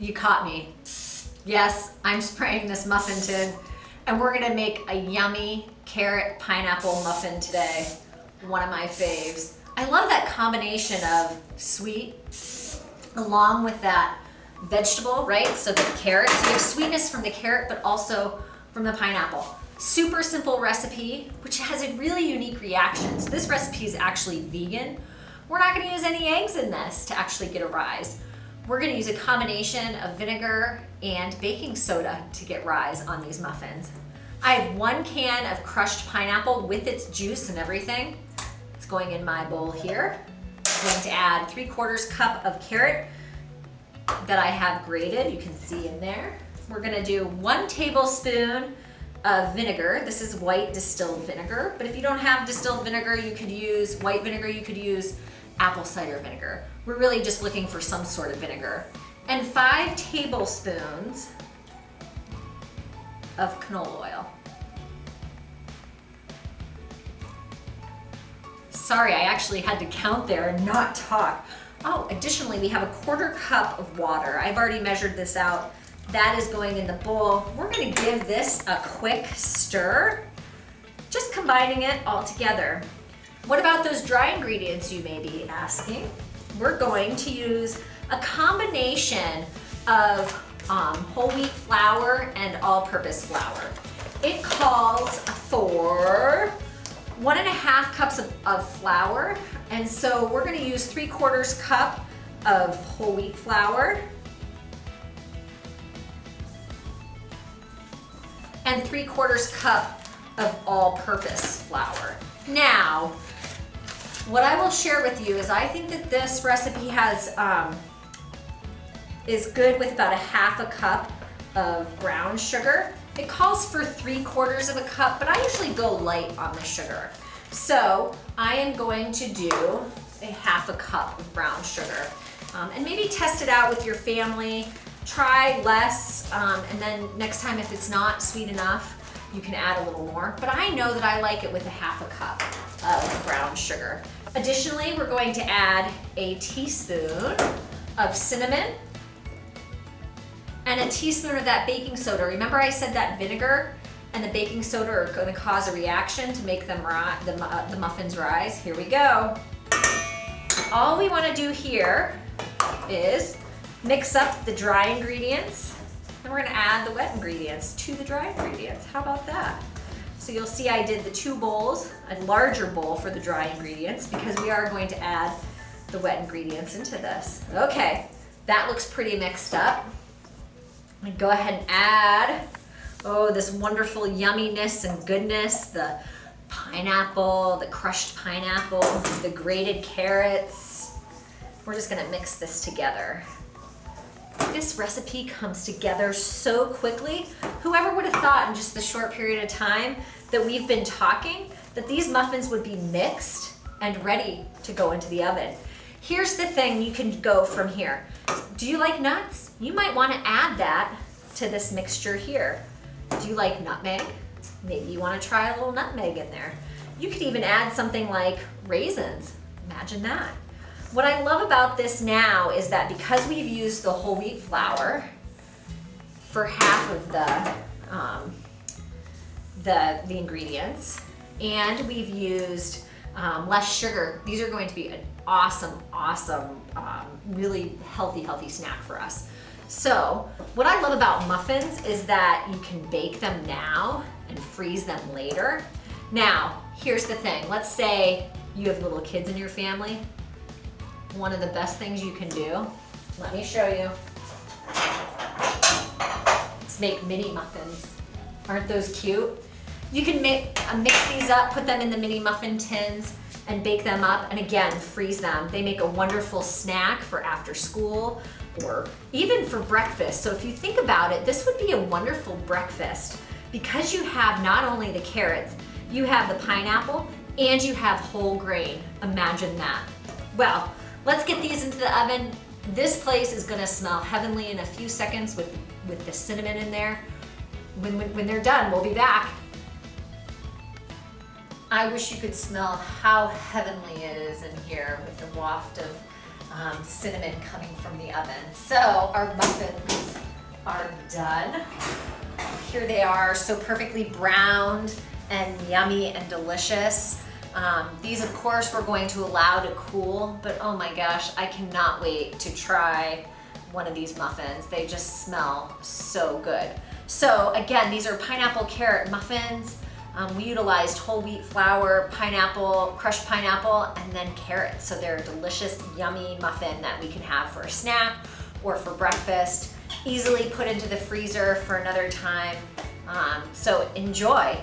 You caught me. Yes, I'm spraying this muffin tin, and we're gonna make a yummy carrot pineapple muffin today. One of my faves. I love that combination of sweet along with that vegetable, right? So the carrots, you have sweetness from the carrot, but also from the pineapple. Super simple recipe, which has a really unique reaction. So this recipe is actually vegan. We're not gonna use any eggs in this to actually get a rise. We're gonna use a combination of vinegar and baking soda to get rise on these muffins. I have 1 can of crushed pineapple with its juice and everything. It's going in my bowl here. I'm going to add 3/4 cup of carrot that I have grated, you can see in there. We're gonna do 1 tablespoon of vinegar. This is white distilled vinegar, but if you don't have distilled vinegar, you could use white vinegar, you could use apple cider vinegar. We're really just looking for some sort of vinegar. And 5 tablespoons of canola oil. Sorry, I actually had to count there and not talk. Oh, additionally, we have a 1/4 cup of water. I've already measured this out. That is going in the bowl. We're gonna give this a quick stir, just combining it all together. What about those dry ingredients, you may be asking? We're going to use a combination of whole wheat flour and all-purpose flour. It calls for 1.5 cups of flour, and so we're gonna use 3/4 cup of whole wheat flour and 3/4 cup of all-purpose flour. Now, what I will share with you is I think that this recipe is good with about 1/2 cup of brown sugar. It calls for 3/4 of a cup, but I usually go light on the sugar. So I am going to do 1/2 cup of brown sugar. And maybe test it out with your family. Try less, and then next time if it's not sweet enough, you can add a little more. But I know that I like it with 1/2 cup of brown sugar. Additionally, we're going to add a teaspoon of cinnamon and a teaspoon of that baking soda. Remember I said that vinegar and the baking soda are gonna cause a reaction to make them the muffins rise? Here we go. All we wanna do here is mix up the dry ingredients, and we're gonna add the wet ingredients to the dry ingredients. How about that? So you'll see I did the 2 bowls, a larger bowl for the dry ingredients, because we are going to add the wet ingredients into this. Okay, that looks pretty mixed up. I'm gonna go ahead and add, this wonderful yumminess and goodness, the pineapple, the crushed pineapple, the grated carrots. We're just gonna mix this together. This recipe comes together so quickly. Whoever would have thought in just the short period of time that we've been talking that these muffins would be mixed and ready to go into the oven. Here's the thing you can go from here. Do you like nuts? You might want to add that to this mixture here. Do you like nutmeg? Maybe you want to try a little nutmeg in there. You could even add something like raisins. Imagine that. What I love about this now is that because we've used the whole wheat flour for half of the ingredients, and we've used less sugar, these are going to be an awesome, really healthy snack for us. So what I love about muffins is that you can bake them now and freeze them later. Now, here's the thing. Let's say you have little kids in your family. One of the best things you can do, let me show you, is make mini muffins. Aren't those cute? You can mix these up, put them in the mini muffin tins, and bake them up, and again, freeze them. They make a wonderful snack for after school or even for breakfast. So if you think about it, this would be a wonderful breakfast because you have not only the carrots, you have the pineapple, and you have whole grain. Imagine that. Well, let's get these into the oven. This place is gonna smell heavenly in a few seconds with the cinnamon in there. When they're done, we'll be back. I wish you could smell how heavenly it is in here with the waft cinnamon coming from the oven. So our muffins are done. Here they are, so perfectly browned and yummy and delicious. These, of course, we're going to allow to cool, but oh my gosh, I cannot wait to try one of these muffins. They just smell so good. So again, these are pineapple carrot muffins. We utilized whole wheat flour, pineapple, crushed pineapple, and then carrots. So they're a delicious, yummy muffin that we can have for a snack or for breakfast. Easily put into the freezer for another time. So enjoy.